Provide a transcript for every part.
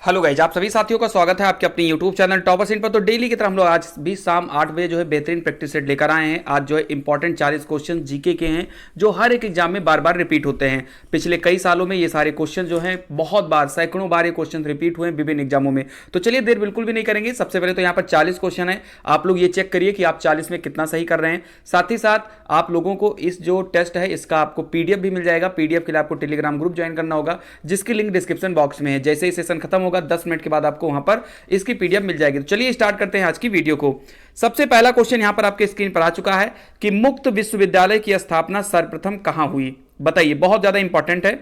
Hello guys, आप सभी साथियों का स्वागत है आपके अपने यूट्यूब चैनल टॉपर्स इन पर। तो डेली की तरह हम लोग आज भी शाम 8 बजे जो है बेहतरीन प्रैक्टिस सेट लेकर आए हैं। आज जो है इंपॉर्टेंट 40 क्वेश्चन जीके के हैं जो हर एक एग्जाम में बार बार रिपीट होते हैं। पिछले कई सालों में ये सारे क्वेश्चन जो हैं बहुत बार, सैकड़ों बार ये क्वेश्चन रिपीट हुए हैं विभिन्न एग्जामों में। तो चलिए देर बिल्कुल भी नहीं करेंगे। सबसे पहले तो यहाँ पर 40 क्वेश्चन है, आप लोग ये चेक करिए कि आप 40 में कितना सही कर रहे हैं। साथ ही साथ आप लोगों को इस जो टेस्ट है इसका आपको पीडीएफ भी मिल जाएगा। पीडीएफ के लिए आपको टेलीग्राम ग्रुप ज्वाइन करना होगा जिसकी लिंक डिस्क्रिप्शन बॉक्स में है। जैसे ही सेशन खत्म होगा 10 मिनट के बाद आपको वहां पर इसकी पीडीएफ मिल जाएगी। तो चलिए स्टार्ट करते हैं आज की वीडियो को। सबसे पहला क्वेश्चन यहां पर आपके स्क्रीन पर आ चुका है कि मुक्त विश्वविद्यालय की स्थापना सर्वप्रथम कहां हुई। बताइए, बहुत ज्यादा इंपॉर्टेंट है।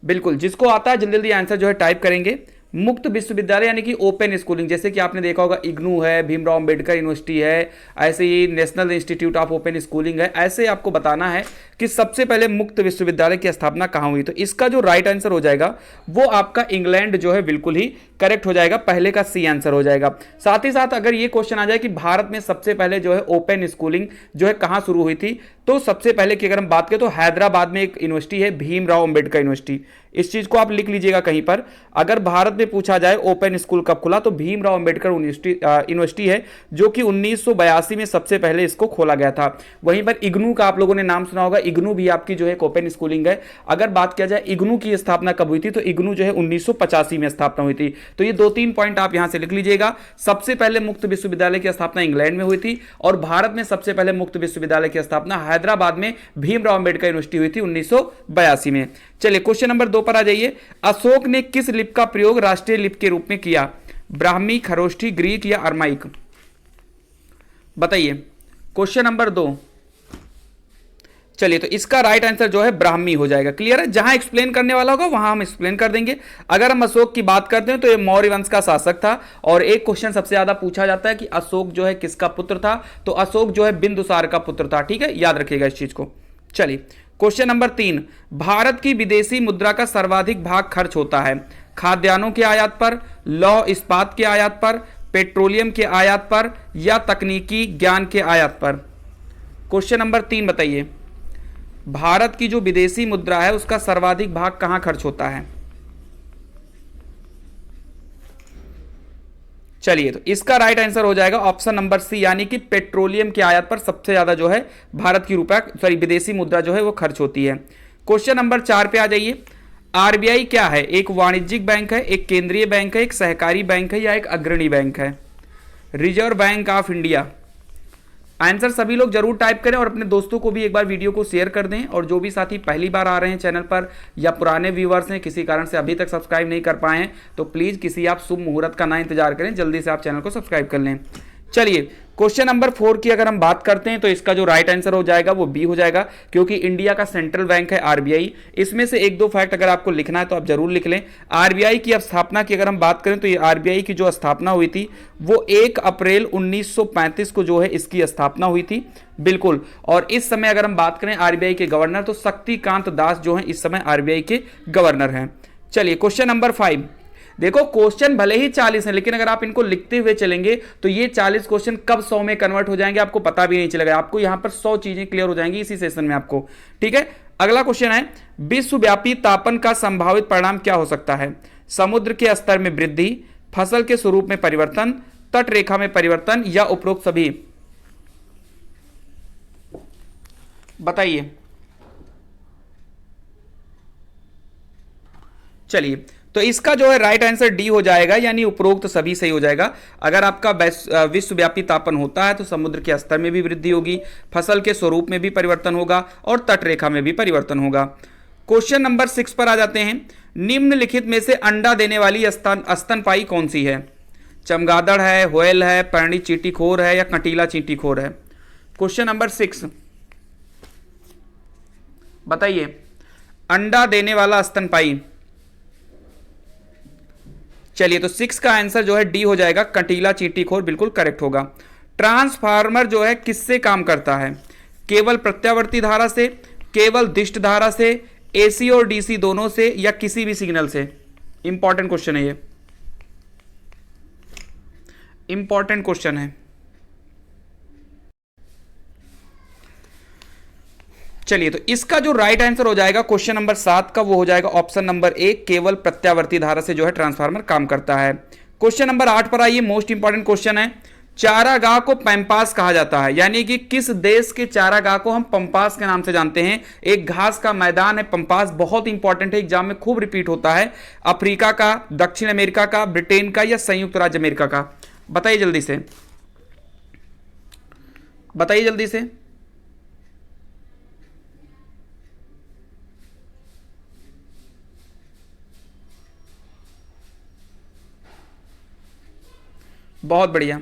बिल्कुल, जिसको आता है जल्दी जल्दी आंसर जो है टाइप करेंगे। मुक्त विश्वविद्यालय यानी कि ओपन स्कूलिंग, जैसे कि आपने देखा होगा इग्नू है, भीमराव अंबेडकर यूनिवर्सिटी है, ऐसे ही national institute of open schooling है। ऐसे आपको बताना है कि सबसे पहले मुक्त विश्वविद्यालय की स्थापना कहां हुई। तो इसका जो राइट आंसर हो जाएगा वो आपका इंग्लैंड जो है बिल्कुल ही करेक्ट हो जाएगा। पहले का सी आंसर हो जाएगा। साथ ही साथ अगर ये क्वेश्चन आ जाए कि भारत में सबसे पहले जो है ओपन स्कूलिंग जो है कहां शुरू हुई थी, तो सबसे पहले की अगर हम बात करें तो हैदराबाद में एक यूनिवर्सिटी है, भीमराव अंबेडकर यूनिवर्सिटी। इस चीज को आप लिख लीजिएगा कहीं पर। अगर भारत में पूछा जाए ओपन स्कूल कब खुला, तो भीमराव अंबेडकर यूनिवर्सिटी है जो कि 1982 में सबसे पहले इसको खोला गया था। वहीं पर इग्नू का आप लोगों ने नाम सुना होगा। इग्नू भी आपकी जो है ओपन स्कूलिंग है। अगर बात किया जाए इग्नू की स्थापना कब हुई थी, तो इग्नू जो है 1985 में स्थापना हुई थी। तो ये 2-3 पॉइंट आप यहां से लिख लीजिएगा। सबसे पहले मुक्त विश्वविद्यालय की स्थापना इंग्लैंड में हुई थी और भारत में सबसे पहले मुक्त विश्वविद्यालय की स्थापना हैदराबाद में भीमराव अंबेडकर यूनिवर्सिटी हुई थी 1982 में। चलिए क्वेश्चन नंबर 2 पर आ जाइए। अशोक ने किस लिपि का प्रयोग राष्ट्रीय लिपि के रूप में किया? ब्राह्मी, खरोष्ठी, ग्रीक या अरमाइक? बताइए क्वेश्चन नंबर 2। चलिए, तो इसका राइट आंसर जो है ब्राह्मी हो जाएगा। क्लियर है? जहां एक्सप्लेन करने वाला होगा वहां हम एक्सप्लेन कर देंगे। अगर हम अशोक की बात करते हैं तो ये मौर्य वंश का शासक था। और एक क्वेश्चन सबसे ज्यादा पूछा जाता है कि अशोक जो है किसका पुत्र था, तो अशोक जो है बिंदुसार का पुत्र था। ठीक है, याद रखिएगा इस चीज को। चलिए क्वेश्चन नंबर 3। भारत की विदेशी मुद्रा का सर्वाधिक भाग खर्च होता है खाद्यान्नों के आयात पर, लौह इस्पात के आयात पर, पेट्रोलियम के आयात पर या तकनीकी ज्ञान के आयात पर? क्वेश्चन नंबर 3 बताइए। भारत की जो विदेशी मुद्रा है उसका सर्वाधिक भाग कहां खर्च होता है? चलिए, तो इसका राइट आंसर हो जाएगा ऑप्शन नंबर सी, यानी कि पेट्रोलियम के आयात पर सबसे ज्यादा जो है भारत की विदेशी मुद्रा जो है वो खर्च होती है। क्वेश्चन नंबर 4 पे आ जाइए। आरबीआई क्या है? एक वाणिज्यिक बैंक है, एक केंद्रीय बैंक है, एक सहकारी बैंक है या एक अग्रणी बैंक है? Reserve bank of India. Answer सभी लोग जरूर टाइप करें और अपने दोस्तों को भी एक बार वीडियो को शेयर कर दें। और जो भी साथी पहली बार आ रहे हैं चैनल पर या पुराने व्यूअर्स हैं, किसी कारण से अभी तक सब्सक्राइब नहीं कर पाए हैं, तो प्लीज़ किसी आप शुभ मुहूर्त का ना इंतजार करें, जल्दी से आप चैनल को सब्सक्राइब कर लें। चलिए क्वेश्चन नंबर 4 की अगर हम बात करते हैं तो इसका जो राइट आंसर हो जाएगा वो बी हो जाएगा, क्योंकि इंडिया का सेंट्रल बैंक है आरबीआई। इसमें से 1-2 फैक्ट अगर आपको लिखना है तो आप जरूर लिख लें। आरबीआई की स्थापना की अगर हम बात करें तो ये आरबीआई की जो स्थापना हुई थी वो 1 अप्रैल 1935 को जो है इसकी स्थापना हुई थी। बिल्कुल। और इस समय अगर हम बात करें आरबीआई के गवर्नर, तो शक्तिकांत दास जो है इस समय आरबीआई के गवर्नर हैं। चलिए क्वेश्चन नंबर 5। देखो क्वेश्चन भले ही 40 हैं, लेकिन अगर आप इनको लिखते हुए चलेंगे तो ये 40 क्वेश्चन कब 100 में कन्वर्ट हो जाएंगे आपको पता भी नहीं चलेगा। आपको यहां पर 100 चीजें क्लियर हो जाएंगी इसी सेशन में आपको। ठीक है, अगला क्वेश्चन है, विश्वव्यापी तापन का संभावित परिणाम क्या हो सकता है? समुद्र के स्तर में वृद्धि, फसल के स्वरूप में परिवर्तन, तट रेखा में परिवर्तन या उपरोक्त सभी? बताइए। चलिए, तो इसका जो है राइट आंसर डी हो जाएगा, यानी उपरोक्त सभी सही हो जाएगा। अगर आपका विश्वव्यापी तापन होता है तो समुद्र के स्तर में भी वृद्धि होगी, फसल के स्वरूप में भी परिवर्तन होगा और तट रेखा में भी परिवर्तन होगा। क्वेश्चन नंबर 6 पर आ जाते हैं। निम्नलिखित में से अंडा देने वाली स्तनपायी कौन सी है? चमगादड़ है, व्हेल है, पर्णी चींटीखोर है या कंटीला चींटीखोर है? क्वेश्चन नंबर 6 बताइए। अंडा देने वाला स्तनपायी। चलिए, तो 6 का आंसर जो है डी हो जाएगा, कंटीला चींटीखोर बिल्कुल करेक्ट होगा। ट्रांसफार्मर जो है किससे काम करता है? केवल प्रत्यावर्ती धारा से, केवल दिष्ट धारा से, एसी और डीसी दोनों से या किसी भी सिग्नल से? इंपॉर्टेंट क्वेश्चन है, ये इंपॉर्टेंट क्वेश्चन है। चलिए, तो इसका जो राइट आंसर हो जाएगा क्वेश्चन नंबर 7 का, वो हो जाएगा ऑप्शन नंबर ए, केवल प्रत्यावर्ती धारा से जो है ट्रांसफार्मर काम करता है। क्वेश्चन नंबर 8 पर आइए, मोस्ट इंपॉर्टेंट क्वेश्चन है। चारागाह को पैम्पास कहा जाता है, यानी कि किस देश के चारागाह को हम पंपास के नाम से जानते हैं? एक घास का मैदान है पंपास, बहुत इंपॉर्टेंट है, एग्जाम में खूब रिपीट होता है। अफ्रीका का, दक्षिण अमेरिका का, ब्रिटेन का या संयुक्त राज्य अमेरिका का? बताइए जल्दी से, बताइए जल्दी से। बहुत बढ़िया।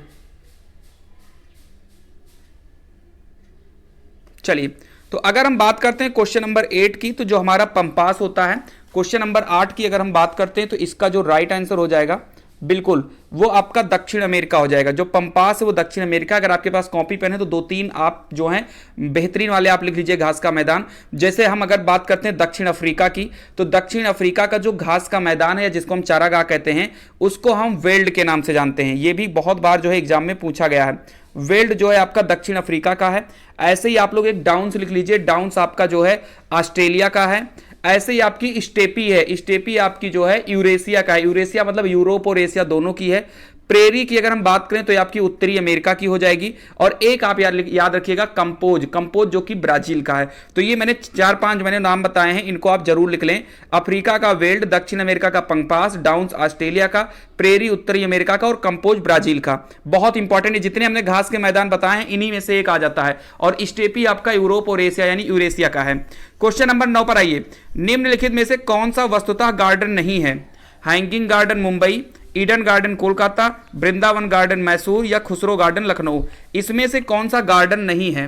चलिए, तो अगर हम बात करते हैं क्वेश्चन नंबर 8 की, तो जो हमारा पंपास होता है, क्वेश्चन नंबर 8 की अगर हम बात करते हैं तो इसका जो राइट आंसर हो जाएगा बिल्कुल वो आपका दक्षिण अमेरिका हो जाएगा। जो पंपास है वो दक्षिण अमेरिका। अगर आपके पास कॉपी पेन है तो 2-3 आप जो हैं बेहतरीन वाले आप लिख लीजिए घास का मैदान। जैसे हम अगर बात करते हैं दक्षिण अफ्रीका की, तो दक्षिण अफ्रीका का जो घास का मैदान है या जिसको हम चारागाह कहते हैं, उसको हम वेल्ड के नाम से जानते हैं। ये भी बहुत बार जो है एग्जाम में पूछा गया है। वेल्ड जो है आपका दक्षिण अफ्रीका का है। ऐसे ही आप लोग एक डाउन्स लिख लीजिए, डाउन्स आपका जो है ऑस्ट्रेलिया का है। ऐसे ही आपकी स्टेपी है, स्टेपी आपकी जो है यूरेशिया का है। यूरेशिया मतलब यूरोप और एशिया दोनों की है। प्रेरी की अगर हम बात करें तो ये आपकी उत्तरी अमेरिका की हो जाएगी। और एक आप याद रखिएगा कंपोज, कंपोज जो कि ब्राजील का है। तो ये मैंने 4-5 मैंने नाम बताए हैं, इनको आप जरूर लिख लें। अफ्रीका का वेल्ड, दक्षिण अमेरिका का पंपास, डाउन्स ऑस्ट्रेलिया का, प्रेरी उत्तरी अमेरिका का और कंपोज ब्राजील का। बहुत इंपॉर्टेंट है, जितने हमने घास के मैदान बताए हैं इन्हीं में से एक आ जाता है। और स्टेपी आपका यूरोप और एशिया यानी यूरेशिया का है। क्वेश्चन नंबर 9 पर आइए। निम्नलिखित में से कौन सा वस्तुतः गार्डन नहीं है? Hanging garden Mumbai, Eden garden Kolkata, Vrindavan garden Mysore या खुसरो गार्डन लखनऊ? इसमें से कौन सा गार्डन नहीं है?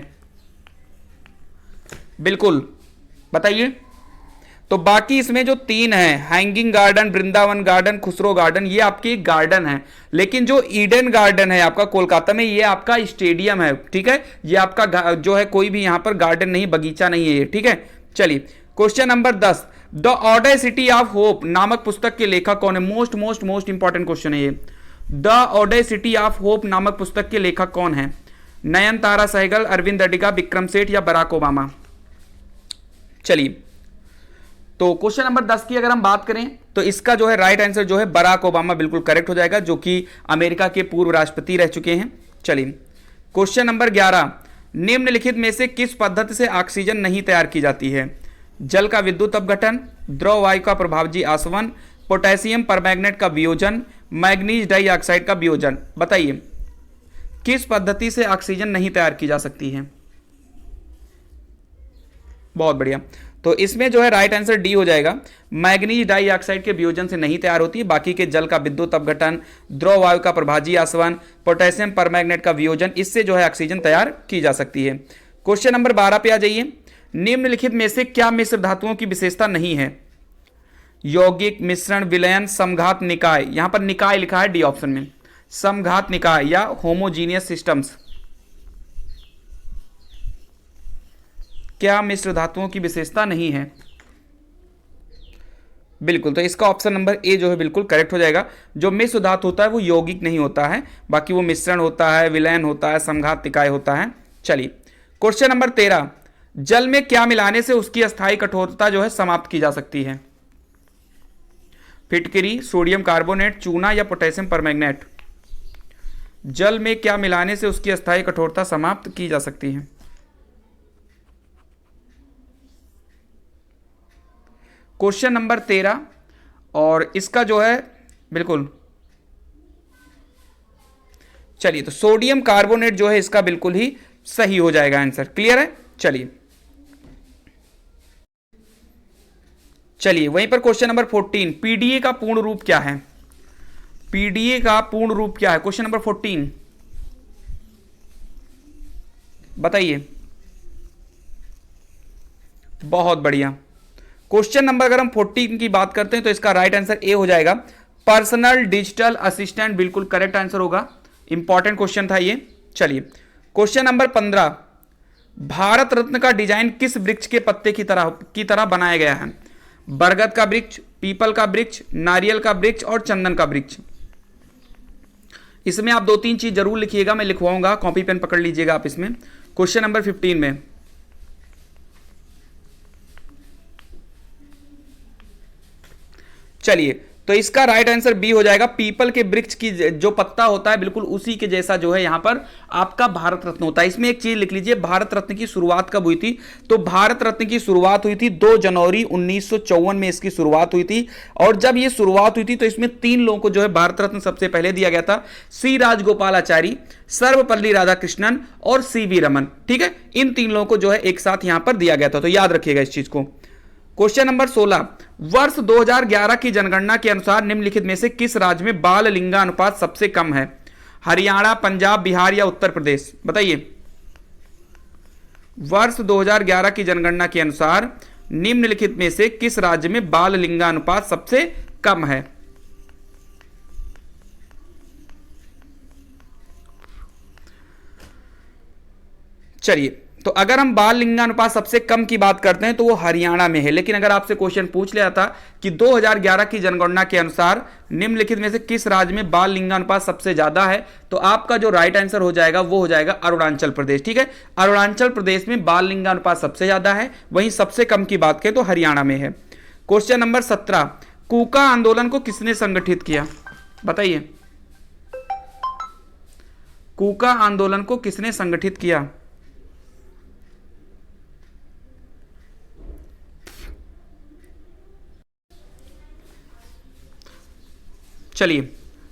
बिल्कुल बताइए। तो बाकी इसमें जो 3 है, hanging garden, Vrindavan garden, Khusro garden, ये आपकी गार्डन है। लेकिन जो ईडन गार्डन है आपका कोलकाता में, ये आपका स्टेडियम है। ठीक है, ये आपका जो है कोई भी यहां पर गार्डन नहीं, बगीचा नहीं है ये। ठीक है, चलिए question number 10। The audacity of hope नामक पुस्तक के लेखक कौन है? Most most most important question है ये। द ऑडेसिटी ऑफ होप नामक पुस्तक के लेखक कौन है? नयनतारा सहगल, अरविंद अडिगा, विक्रम सेठ या बराक ओबामा? चलिए, तो क्वेश्चन नंबर 10 की अगर हम बात करें तो इसका जो है राइट आंसर जो है बराक ओबामा बिल्कुल करेक्ट हो जाएगा, जो कि अमेरिका के पूर्व राष्ट्रपति रह चुके हैं। चलिए क्वेश्चन नंबर 11। निम्नलिखित में से किस पद्धति से ऑक्सीजन नहीं तैयार की जाती है? जल का विद्युत अपघटन, द्रव वायु का प्रभावजी आसवन, पोटेशियम परमैंगनेट का वियोजन, मैग्नीज डाइऑक्साइड का वियोजन? बताइए किस पद्धति से ऑक्सीजन नहीं तैयार की जा सकती है? बहुत बढ़िया, तो इसमें जो है राइट आंसर डी हो जाएगा। मैग्नीज डाइऑक्साइड के वियोजन से नहीं तैयार होती है। बाकी के जल का विद्युत अपघटन, द्रव वायु का प्रभाजी आसवन, पोटेशियम परमैंगनेट का वियोजन, इससे जो है ऑक्सीजन तैयार की जा सकती है। क्वेश्चन नंबर 12 पे आ जाइए। निम्नलिखित में से क्या मिश्र धातुओं की विशेषता नहीं है? यौगिक, मिश्रण, विलयन, समघात निकाय। यहां पर निकाय लिखा है डी ऑप्शन में। समघात निकाय या होमोजीनियस सिस्टम्स, क्या मिश्र धातुओं की विशेषता नहीं है? बिल्कुल, तो इसका ऑप्शन नंबर ए जो है बिल्कुल करेक्ट हो जाएगा। जो मिश्र धातु होता है वो यौगिक नहीं होता है, बाकी वो मिश्रण होता है, विलयन होता है, समघात निकाय होता है। चलिए क्वेश्चन नंबर 13। जल में क्या मिलाने से उसकी अस्थायी कठोरता जो है समाप्त की जा सकती है? फिटकरी, सोडियम कार्बोनेट, चूना या पोटेशियम परमैंगनेट? जल में क्या मिलाने से उसकी अस्थायी कठोरता समाप्त की जा सकती है? क्वेश्चन नंबर 13 और इसका जो है बिल्कुल, चलिए तो सोडियम कार्बोनेट जो है इसका बिल्कुल ही सही हो जाएगा आंसर। क्लियर है? चलिए वहीं पर क्वेश्चन नंबर 14। पीडीए का पूर्ण रूप क्या है? पीडीए का पूर्ण रूप क्या है? क्वेश्चन नंबर 14 बताइए। बहुत बढ़िया। क्वेश्चन नंबर अगर हम 14 की बात करते हैं तो इसका राइट आंसर ए हो जाएगा, पर्सनल डिजिटल असिस्टेंट। बिल्कुल करेक्ट आंसर होगा, इंपॉर्टेंट क्वेश्चन था ये। चलिए क्वेश्चन नंबर 15। भारत रत्न का डिजाइन किस वृक्ष के पत्ते की तरह बनाया गया है? बरगद का वृक्ष, पीपल का वृक्ष, नारियल का वृक्ष और चंदन का वृक्ष? इसमें आप 2-3 चीज जरूर लिखिएगा, मैं लिखवाऊंगा, कॉपी पेन पकड़ लीजिएगा आप इसमें। क्वेश्चन नंबर 15 में चलिए, तो इसका राइट आंसर बी हो जाएगा। पीपल के वृक्ष की जो पत्ता होता है बिल्कुल उसी के जैसा जो है यहां पर आपका भारत रत्न होता है। इसमें एक चीज लिख लीजिए, भारत रत्न की शुरुआत कब हुई थी? तो भारत रत्न की शुरुआत हुई थी 2 जनवरी 1954 में इसकी शुरुआत हुई थी। और जब ये शुरुआत हुई थी तो इसमें 3 लोगों को जो है भारत रत्न सबसे पहले दिया गया था, सी राजगोपालाचारी, सर्वपल्ली राधाकृष्णन और सीवी रमन। ठीक है, इन 3 लोगों को जो है एक साथ यहां पर दिया गया था, तो याद रखिएगा इस चीज को। क्वेश्चन नंबर 16, वर्ष 2011 की जनगणना के अनुसार निम्नलिखित में से किस राज्य में बाल लिंगानुपात सबसे कम है? हरियाणा, पंजाब, बिहार या उत्तर प्रदेश? बताइए। वर्ष 2011 की जनगणना के अनुसार निम्नलिखित में से किस राज्य में बाल लिंगानुपात सबसे कम है? चलिए, तो अगर हम बाल लिंगानुपात सबसे कम की बात करते हैं तो वो हरियाणा में है। लेकिन अगर आपसे क्वेश्चन पूछ लिया था कि 2011 की जनगणना के अनुसार निम्नलिखित में से किस राज्य में बाल लिंगानुपात सबसे ज्यादा है, तो आपका जो राइट आंसर हो जाएगा वो हो जाएगा अरुणाचल प्रदेश। ठीक है, अरुणाचल प्रदेश में बाल लिंगानुपात सबसे ज्यादा है। वहीं सबसे कम की बात करें तो हरियाणा में है। क्वेश्चन नंबर 17, कूका आंदोलन को किसने संगठित किया? बताइए, कूका आंदोलन को किसने संगठित किया? चलिए,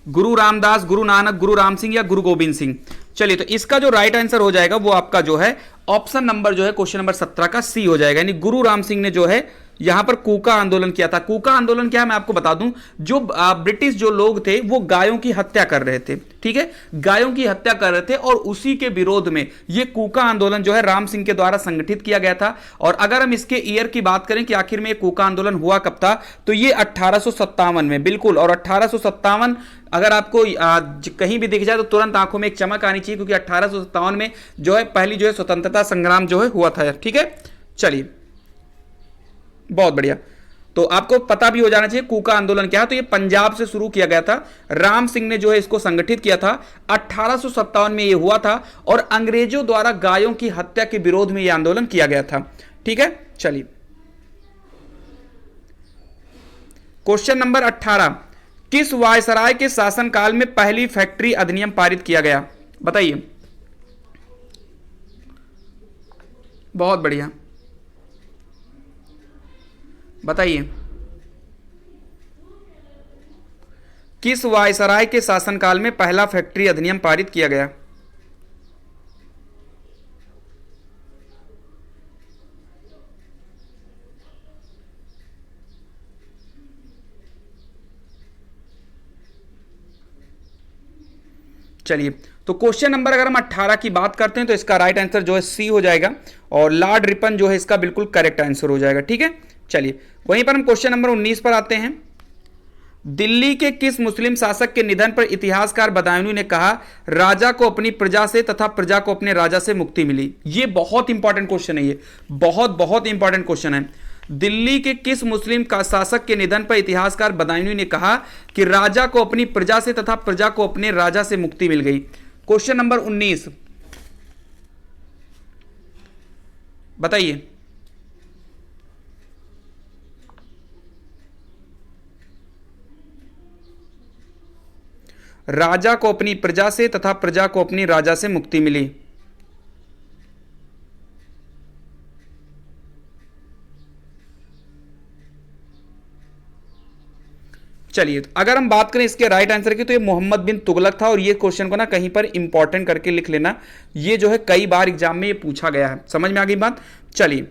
गुरु रामदास, गुरु नानक, गुरु राम सिंह या गुरु गोविंद सिंह? चलिए, तो इसका जो राइट आंसर हो जाएगा वो आपका जो है ऑप्शन नंबर जो है क्वेश्चन नंबर 17 का सी हो जाएगा। यानी गुरु राम सिंह ने जो है यहां पर कूका आंदोलन किया था। कूका आंदोलन क्या है मैं आपको बता दूं, जो ब्रिटिश जो लोग थे वो गायों की हत्या कर रहे थे। ठीक है, गायों की हत्या कर रहे थे और उसी के विरोध में ये कूका आंदोलन जो है राम सिंह के द्वारा संगठित किया गया था। और अगर हम इसके ईयर की बात करें कि आखिर में ये कूका आंदोलन हुआ कब था, तो ये 1857 में, बिल्कुल। और 1857 अगर आपको कहीं भी दिख जाए तो तुरंत आंखों में एक चमक आनी चाहिए, क्योंकि 1857 में जो है पहली जो है स्वतंत्रता संग्राम जो है हुआ था। ठीक है, चलिए, बहुत बढ़िया। तो आपको पता भी हो जाना चाहिए कूका आंदोलन क्या है। तो ये पंजाब से शुरू किया गया था, राम सिंह ने जो है इसको संगठित किया था। 1857 में ये हुआ था और अंग्रेजों द्वारा गायों की हत्या के विरोध में यह आंदोलन किया गया था। ठीक है, चलिए, क्वेश्चन नंबर 18, किस वायसराय के शासनकाल में पहली फैक्ट्री अधिनियम पारित किया गया? बताइए। बहुत बढ़िया, बताइए, किस वायसराय के शासनकाल में पहला फैक्ट्री अधिनियम पारित किया गया? चलिए, तो क्वेश्चन नंबर अगर हम 18 की बात करते हैं तो इसका राइट आंसर जो है सी हो जाएगा और लॉर्ड रिपन जो है इसका बिल्कुल करेक्ट आंसर हो जाएगा। ठीक है, चलिए, वहीं पर हम क्वेश्चन नंबर 19 पर आते हैं। दिल्ली के किस मुस्लिम शासक के निधन पर इतिहासकार बदायूनी ने कहा, राजा को अपनी प्रजा से तथा प्रजा को अपने राजा से मुक्ति मिली? ये बहुत इंपॉर्टेंट क्वेश्चन है, ये बहुत बहुत इंपॉर्टेंट क्वेश्चन है। दिल्ली के किस मुस्लिम का शासक के निधन पर इतिहासकार बदायूनी ने कहा कि राजा को अपनी प्रजा से तथा प्रजा को अपने राजा से मुक्ति मिल गई? क्वेश्चन नंबर 19, बताइए। राजा को अपनी प्रजा से तथा प्रजा को अपनी राजा से मुक्ति मिली। चलिए, अगर हम बात करें इसके राइट आंसर की तो ये मोहम्मद बिन तुगलक था। और ये क्वेश्चन को ना कहीं पर इंपॉर्टेंट करके लिख लेना, ये जो है कई बार एग्जाम में ये पूछा गया है। समझ में आ गई बात? चलिए,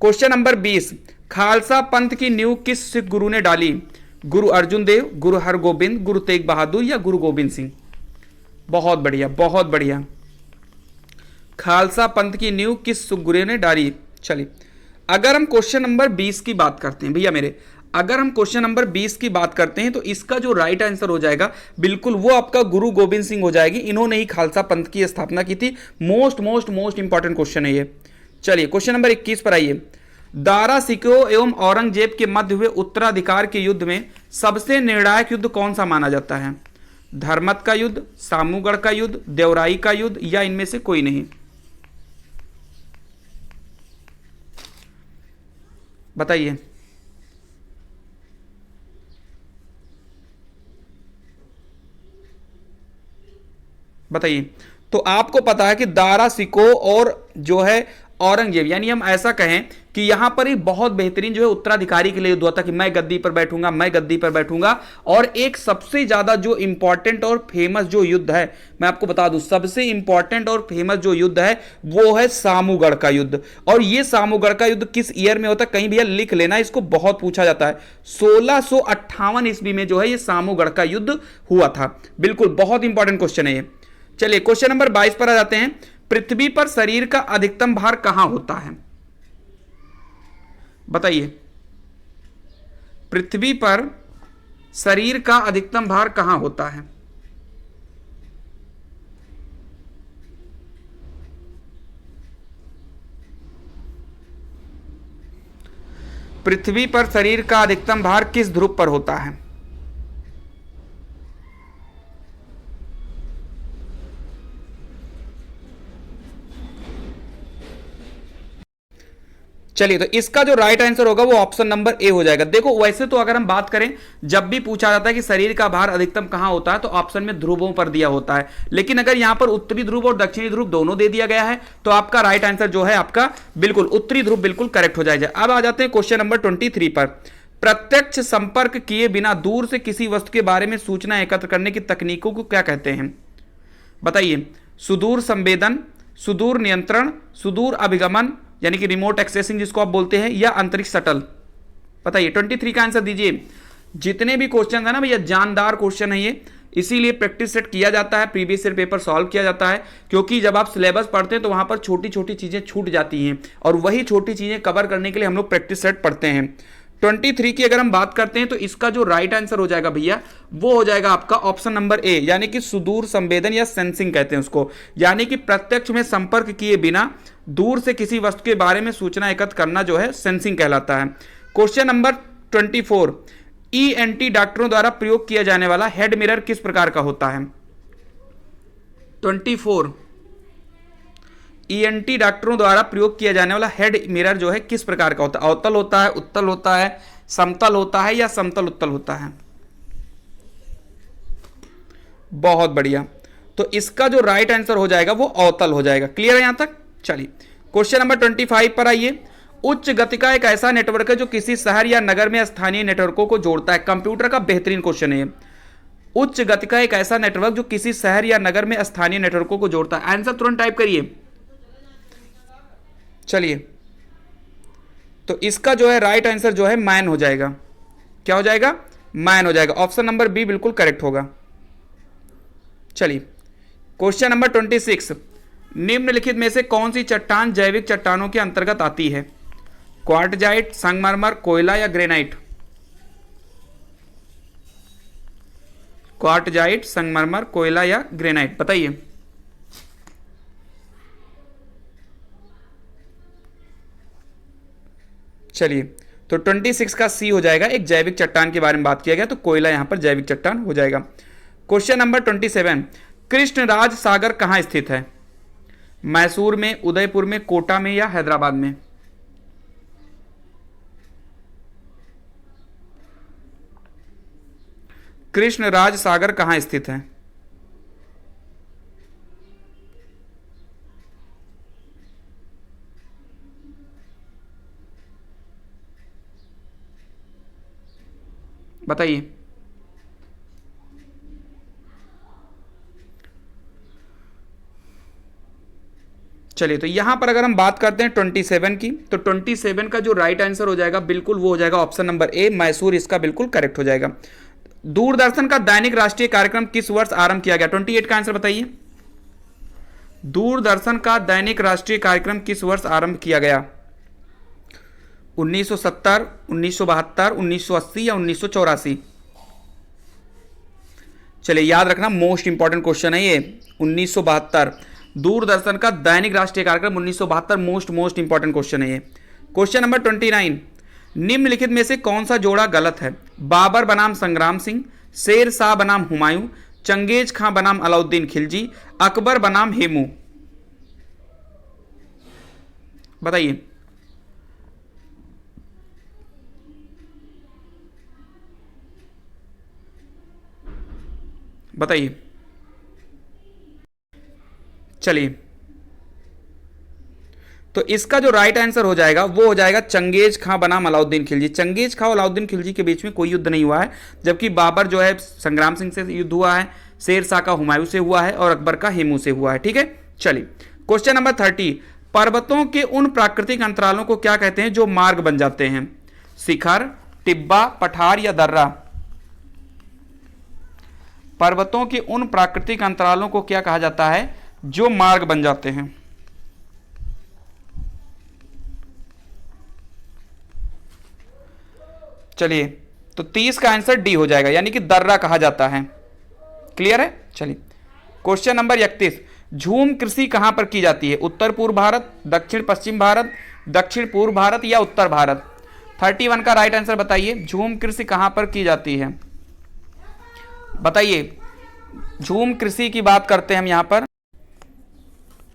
क्वेश्चन नंबर 20, खालसा पंथ की नींव किस सिख गुरु ने डाली? गुरु अर्जुन देव, गुरु हरगोबिंद, गुरु तेग बहादुर या गुरु गोविंद सिंह? बहुत बढ़िया, बहुत बढ़िया। खालसा पंथ की नींव किस सिख गुरु ने डाली? चलिए, अगर हम क्वेश्चन नंबर 20 की बात करते हैं भैया मेरे, अगर हम क्वेश्चन नंबर 20 की बात करते हैं तो इसका जो राइट आंसर हो जाएगा बिल्कुल वो आपका गुरु गोविंद सिंह हो जाएगी। इन्होंने ही खालसा पंथ की स्थापना की थी। Most most most important question है ये। चलिए, क्वेश्चन नंबर 21 पर आइए। दारा सिकोह एवं औरंगजेब के मध्य हुए उत्तराधिकार के युद्ध में सबसे निर्णायक युद्ध कौन सा माना जाता है? धर्मत का युद्ध, सामूगढ़ का युद्ध, देवराई का युद्ध या इनमें से कोई नहीं? बताइए। बताइए। तो आपको पता है कि दारा सिको और जो है औरंगजेब, यानी हम ऐसा कहें कि यहां पर ही बहुत बेहतरीन जो है उत्तराधिकारी के लिए युद्ध हुआ था कि मैं गद्दी पर बैठूंगा, मैं गद्दी पर बैठूंगा। और एक सबसे ज्यादा जो इंपॉर्टेंट और फेमस जो युद्ध है, मैं आपको बता दूं, सबसे इंपॉर्टेंट और फेमस जो युद्ध है वो है सामूगढ़ का युद्ध। और ये सामूगढ़ का युद्ध किस ईयर में होता है, कहीं भैया लिख लेना, इसको बहुत पूछा जाता है। 1658 ईस्वी में जो है ये सामूगढ़ का युद्ध हुआ था। बिल्कुल बहुत इंपॉर्टेंट क्वेश्चन है ये। चलिए क्वेश्चन नंबर 22 पर आ जाते हैं। पृथ्वी पर शरीर का अधिकतम भार कहां होता है? बताइए। पृथ्वी पर शरीर का अधिकतम भार कहां होता है? पृथ्वी पर शरीर का अधिकतम भार किस ध्रुव पर होता है? चलिए, तो इसका जो राइट आंसर होगा वो ऑप्शन नंबर ए हो जाएगा। देखो वैसे तो अगर हम बात करें, जब भी पूछा जाता है कि शरीर का भार अधिकतम कहां होता है तो ऑप्शन में ध्रुवों पर दिया होता है, लेकिन अगर यहां पर उत्तरी ध्रुव और दक्षिणी ध्रुव दोनों दे दिया गया है तो आपका राइट आंसर जो है आपका बिल्कुल उत्तरी ध्रुव बिल्कुल करेक्ट हो जाएगा। अब आ जाते हैं क्वेश्चन नंबर 23 पर। प्रत्यक्ष संपर्क किए बिना दूर से किसी वस्तु के बारे में सूचना एकत्र करने की तकनीकों को क्या कहते हैं? बताइए। सुदूर संवेदन, सुदूर नियंत्रण, सुदूर अभिगमन यानी कि रिमोट एक्सेसिंग जिसको आप बोलते हैं, या अंतरिक्ष शटल। बताइए 23 का आंसर दीजिए। जितने भी क्वेश्चन है ना भैया, जानदार क्वेश्चन है ये, इसीलिए प्रैक्टिस सेट किया जाता है, प्रीवियस ईयर पेपर सॉल्व किया जाता है, क्योंकि जब आप सिलेबस पढ़ते हैं तो वहां पर छोटी छोटी चीजें छूट जाती हैं और वही छोटी चीजें कवर करने के लिए हम लोग प्रैक्टिस सेट पढ़ते हैं। 23 की अगर हम बात करते हैं तो इसका जो राइट आंसर हो जाएगा भैया वो हो जाएगा आपका ऑप्शन नंबर ए, यानी कि सुदूर संवेदन या सेंसिंग कहते हैं उसको, यानी कि प्रत्यक्ष में संपर्क किए बिना दूर से किसी वस्तु के बारे में सूचना एकत्र करना जो है सेंसिंग कहलाता है। Question number 24। ईएनटी डॉक्टरों द्वारा प्रयोग किया जाने वाला हेड मिरर किस प्रकार का होता है? 24। ईएनटी डॉक्टरों द्वारा प्रयोग किया जाने वाला हेड मिरर जो है किस प्रकार का होता है? अवतल होता है, उत्तल होता है, समतल होता है या समतल उत्तल होता है? बहुत बढ़िया। तो इसका जो राइट आंसर हो जाएगा वो अवतल हो जाएगा। क्लियर है यहां तक? चलिए क्वेश्चन नंबर 25 पर आइए। उच्च गति का एक ऐसा नेटवर्क है जो किसी शहर या नगर में स्थानीय नेटवर्कों को जोड़ता है। कंप्यूटर का बेहतरीन क्वेश्चन है। उच्च गति का एक ऐसा नेटवर्क जो किसी शहर या नगर में स्थानीय नेटवर्कों को जोड़ता है। आंसर तुरंत टाइप करिए। चलिए, तो इसका जो है राइट आंसर जो है मैन हो जाएगा। क्या हो जाएगा? मैन हो जाएगा। ऑप्शन नंबर बी बिल्कुल करेक्ट होगा। चलिए क्वेश्चन नंबर 26। निम्नलिखित में से कौन सी चट्टान जैविक चट्टानों के अंतर्गत आती है? क्वार्टजाइट, संगमरमर, कोयला या ग्रेनाइट? क्वार्टजाइट, संगमरमर, कोयला या ग्रेनाइट? बताइए। चलिए, तो 26 का सी हो जाएगा। एक जैविक चट्टान के बारे में बात किया गया तो कोयला यहां पर जैविक चट्टान हो जाएगा। Question number 27। कृष्णराज सागर कहां स्थित है? मैसूर में, उदयपुर में, कोटा में या हैदराबाद में? कृष्णराज सागर कहां स्थित है? बताइए। चलिए, तो यहां पर अगर हम बात करते हैं 27 की, तो 27 का जो राइट आंसर हो जाएगा बिल्कुल वो हो जाएगा ऑप्शन नंबर ए, मैसूर इसका बिल्कुल करेक्ट हो जाएगा। दूरदर्शन का दैनिक राष्ट्रीय कार्यक्रम किस वर्ष आरंभ किया गया? 28 का आंसर बताइए। दूरदर्शन का दैनिक राष्ट्रीय कार्यक्रम किस वर्ष आरंभ किया गया? 1970, 1972, 1980 या 1984? चलिए याद रखना, मोस्ट इंपॉर्टेंट क्वेश्चन है ये। 1972 दूरदर्शन का दैनिक राष्ट्रीय कार्यक्रम 1972 मोस्ट इंपॉर्टेंट क्वेश्चन है ये। Question number 29। निम्नलिखित में से कौन सा जोड़ा गलत है? बाबर बनाम संग्राम सिंह, शेर शाह बनाम हुमायूं, चंगेज खां बनाम अलाउद्दीन खिलजी, अकबर बनाम हेमू? बताइए। बताइए। चलिए, तो इसका जो राइट आंसर हो जाएगा वो हो जाएगा चंगेज खां बनाम अलाउद्दीन खिलजी। चंगेज खां और अलाउद्दीन खिलजी के बीच में कोई युद्ध नहीं हुआ है, जबकि बाबर जो है संग्राम सिंह से युद्ध हुआ है, शेर शाह का हुमायूं से हुआ है और अकबर का हेमू से हुआ है। ठीक है, चलिए क्वेश्चन नंबर 30, पर्वतों के उन प्राकृतिक अंतरालों को क्या कहते हैं जो मार्ग बन जाते हैं? शिखर, टिब्बा, पठार या दर्रा? पर्वतों के उन प्राकृतिक अंतरालों को क्या कहा जाता है जो मार्ग बन जाते हैं? चलिए, तो 30 का आंसर डी हो जाएगा, यानी कि दर्रा कहा जाता है। क्लियर है? चलिए क्वेश्चन नंबर 31, झूम कृषि कहां पर की जाती है? उत्तर पूर्व भारत, दक्षिण पश्चिम भारत, दक्षिण पूर्व भारत या उत्तर भारत? 31 का राइट आंसर बताइए, झूम कृषि कहां पर की जाती है? बताइए, झूम कृषि की बात करते हैं हम यहां पर।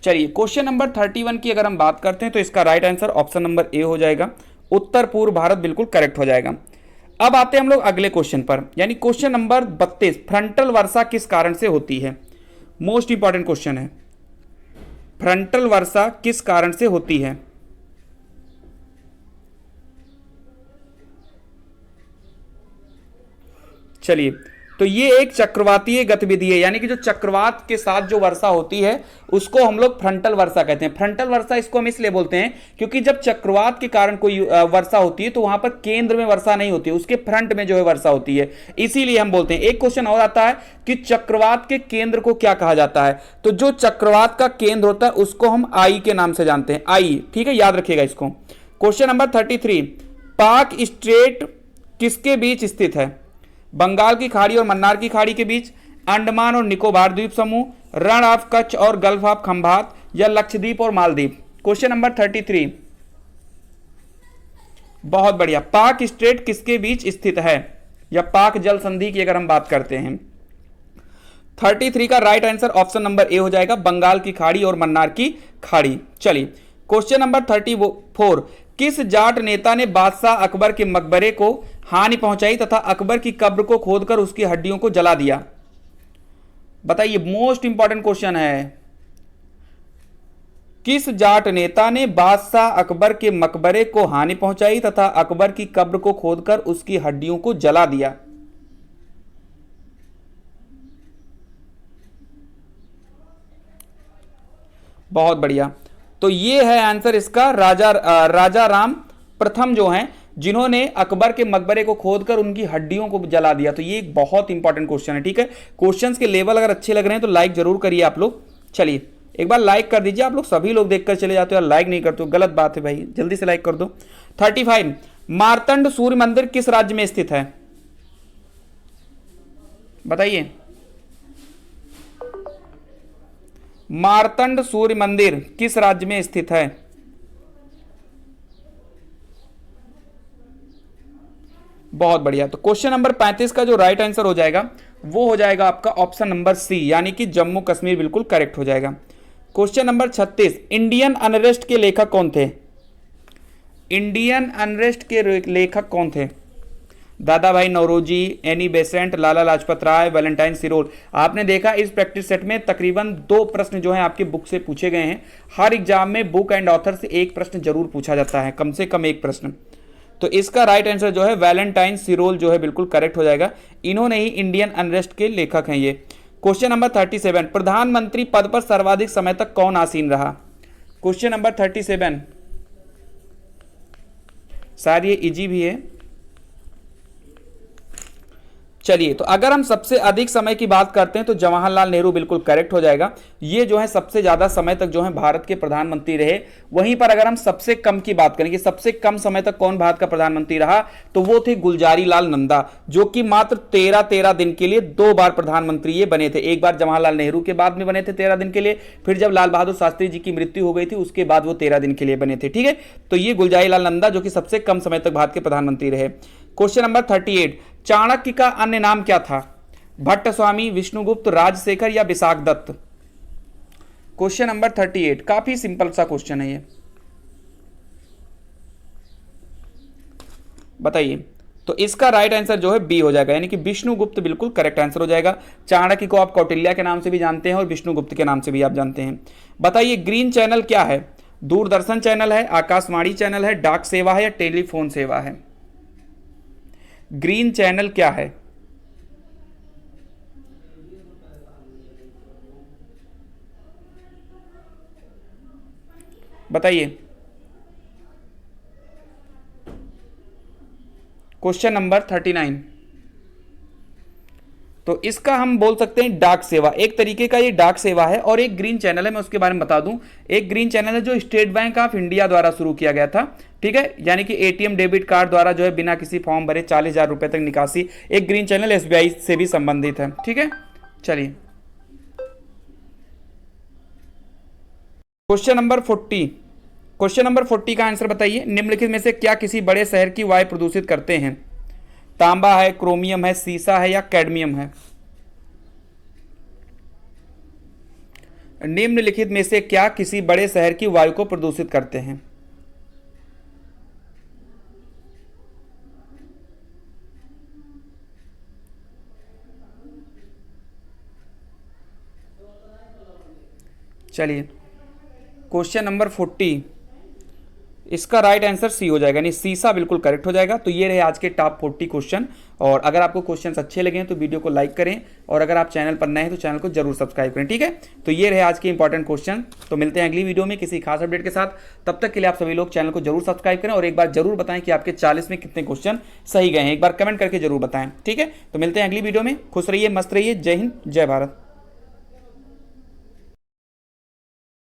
चलिए क्वेश्चन नंबर 31 की अगर हम बात करते हैं तो इसका right answer option number A हो जाएगा, उत्तर पूर्व भारत बिल्कुल करेक्ट हो जाएगा। अब आते हैं हम लोग अगले क्वेश्चन पर, यानी क्वेश्चन नंबर 32, फ्रंटल वर्षा किस कारण से होती है? मोस्ट इंपॉर्टेंट क्वेश्चन है, फ्रंटल वर्षा किस कारण से होती है? चलिए, तो ये एक चक्रवातीय गतिविधि है, यानी कि जो चक्रवात के साथ जो वर्षा होती है उसको हम लोग फ्रंटल वर्षा कहते हैं। फ्रंटल वर्षा इसको हम इसलिए बोलते हैं क्योंकि जब चक्रवात के कारण कोई वर्षा होती है तो वहां पर केंद्र में वर्षा नहीं होती है, उसके फ्रंट में जो है वर्षा होती है, इसीलिए हम बोलते हैं। एक क्वेश्चन और आता है कि चक्रवात के केंद्र को क्या कहा जाता है? तो जो चक्रवात का केंद्र होता है उसको हम आई के नाम से जानते हैं, आई। ठीक है, याद रखिएगा इसको। क्वेश्चन नंबर 33, पाक स्ट्रेट किसके बीच स्थित है? बंगाल की खाड़ी और मन्नार की खाड़ी के बीच, अंडमान और निकोबार द्वीप समूह, रण ऑफ कच्छ और गल्फ ऑफ खंभात या लक्षद्वीप और मालदीव? क्वेश्चन नंबर 33, बहुत बढ़िया। पाक स्ट्रेट किसके बीच स्थित है, या पाक जल संधि की अगर हम बात करते हैं? 33 का right answer option number A हो जाएगा, बंगाल की खाड़ी और मन्नार की खाड़ी। चलिए क्वेश्चन नंबर 34, किस जाट नेता ने बादशाह अकबर के मकबरे को हानि पहुंचाई तथा अकबर की कब्र को खोदकर उसकी हड्डियों को जला दिया? बताइए, मोस्ट इंपॉर्टेंट क्वेश्चन है, किस जाट नेता ने बादशाह अकबर के मकबरे को हानि पहुंचाई तथा अकबर की कब्र को खोदकर उसकी हड्डियों को जला दिया? बहुत बढ़िया, तो ये है आंसर इसका, राजा राम प्रथम जो हैं जिन्होंने अकबर के मकबरे को खोदकर उनकी हड्डियों को जला दिया। तो ये एक बहुत इंपॉर्टेंट क्वेश्चन है। ठीक है, क्वेश्चंस के लेवल अगर अच्छे लग रहे हैं तो लाइक जरूर करिए आप लोग। चलिए एक बार लाइक कर दीजिए, आप लोग सभी लोग देखकर चले जाते हो और लाइक नहीं करते हो, गलत बात है भाई, जल्दी से लाइक कर दो। 35, मार्तंड सूर्य मंदिर किस राज्य में स्थित है? बताइए, मार्तंड सूर्य मंदिर किस राज्य में स्थित है? बहुत बढ़िया, तो क्वेश्चन नंबर 35 का जो राइट आंसर हो जाएगा वो हो जाएगा आपका ऑप्शन नंबर सी, यानी कि जम्मू कश्मीर बिल्कुल करेक्ट हो जाएगा। क्वेश्चन नंबर 36, इंडियन अनरेस्ट के लेखक कौन थे? इंडियन अनरेस्ट के लेखक कौन थे? दादा भाई Naoroji, Annie Besant, Lala Lajpat Rai, Valentine सिरोल। आपने देखा इस प्रैक्टिस सेट में तकरीबन 2 प्रश्न जो है आपके बुक से पूछे गए हैं। हर एग्जाम में बुक एंड ऑथर से एक प्रश्न जरूर पूछा जाता है, कम से कम एक प्रश्न। तो इसका राइट आंसर जो है वैलेंटाइन सिरोल जो है बिल्कुल करेक्ट हो जाएगा, इन्होंने ही इंडियन अनरेस्ट के लेखक हैं ये। क्वेश्चन नंबर 37, प्रधानमंत्री पद पर सर्वाधिक समय तक कौन आसीन रहा? क्वेश्चन नंबर 37, शायद ये इजी भी है। चलिए, तो अगर हम सबसे अधिक समय की बात करते हैं तो जवाहरलाल नेहरू बिल्कुल करेक्ट हो जाएगा, ये जो है सबसे ज्यादा समय तक जो है भारत के प्रधानमंत्री रहे। वहीं पर अगर हम सबसे कम की बात करें कि सबसे कम समय तक कौन भारत का प्रधानमंत्री रहा, तो वो थे गुलजारी लाल नंदा, जो कि मात्र 13 दिन के लिए 2 बार प्रधानमंत्री ये बने थे। एक बार जवाहरलाल नेहरू के बाद में बने थे 13 दिन के लिए, फिर जब लाल बहादुर शास्त्री जी की मृत्यु हो गई थी उसके बाद वो 13 दिन के लिए बने थे। ठीक है, तो ये गुलजारी लाल नंदा जो कि सबसे कम समय तक भारत के प्रधानमंत्री रहे। क्वेश्चन नंबर 38, चाणक्य का अन्य नाम क्या था? भट्ट स्वामी, विष्णुगुप्त, राजशेखर या विशाख दत्त? क्वेश्चन नंबर 38, काफी सिंपल सा क्वेश्चन है ये, बताइए। तो इसका राइट आंसर जो है बी हो जाएगा, यानी कि विष्णुगुप्त बिल्कुल करेक्ट आंसर हो जाएगा। चाणक्य को आप कौटिल्य के नाम से भी जानते हैं और विष्णुगुप्त के नाम से भी आप जानते हैं। बताइए ग्रीन चैनल क्या है? दूरदर्शन चैनल है, आकाशवाणी चैनल है, डाक सेवा है या टेलीफोन सेवा है? ग्रीन चैनल क्या है? बताइए। Question number 39। तो इसका हम बोल सकते हैं डाक सेवा, एक तरीके का ये डाक सेवा है। और एक ग्रीन चैनल है, मैं उसके बारे में बता दूं, एक ग्रीन चैनल है जो स्टेट बैंक ऑफ इंडिया द्वारा शुरू किया गया था, ठीक है, यानी कि एटीएम डेबिट कार्ड द्वारा जो है बिना किसी फॉर्म भरे 40,000 रुपए तक निकासी, एक ग्रीन चैनल एसबीआई से भी संबंधित है, ठीक है। चलिए क्वेश्चन नंबर 40। क्वेश्चन नंबर 40 का आंसर बताइए। निम्नलिखित में से क्या किसी बड़े शहर की वायु प्रदूषित करते हैं? तांबा है, क्रोमियम है, सीसा है या कैडमियम है? निम्नलिखित में से क्या किसी बड़े शहर की वायु को प्रदूषित करते हैं? चलिए क्वेश्चन नंबर 40, इसका राइट आंसर सी हो जाएगा, यानी सीसा बिल्कुल करेक्ट हो जाएगा। तो ये रहे आज के टॉप 40 क्वेश्चन। और अगर आपको क्वेश्चंस अच्छे लगे तो वीडियो को लाइक करें, और अगर आप चैनल पर नए हैं तो चैनल को जरूर सब्सक्राइब करें, ठीक है। तो ये रहे आज के इंपॉर्टेंट क्वेश्चन। तो मिलते हैं अगली वीडियो में किसी खास अपडेट के साथ। तब तक के लिए आप सभी लोग चैनल को जरूर सब्सक्राइब करें, और एक बार जरूर बताएं कि आपके 40 में कितने क्वेश्चन सही गए हैं, एक बार कमेंट करके जरूर बताएं, ठीक है। तो मिलते हैं अगली वीडियो में। खुश रहिए, मस्त रहिए। जय हिंद, जय भारत।